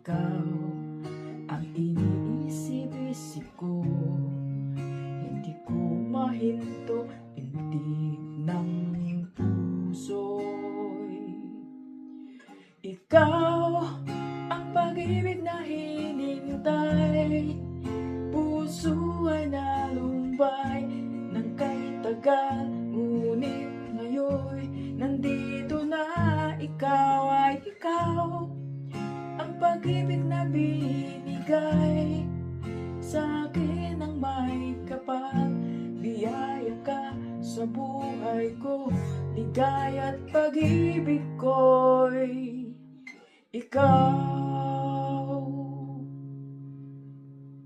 ikaw ang iniisip-isip ko. Hindi ko mahinto pintig ng puso'y ikaw ang pag-ibig na hinintay. Puso ay nalumbay ng kay tagal, ngunit ngayon nandito na. Ikaw ay ikaw, ang pag-ibig na binigay sa akin ng may kapal. Biyaya ka sa buhay ko, ligaya at pag-ibig ko'y ikaw.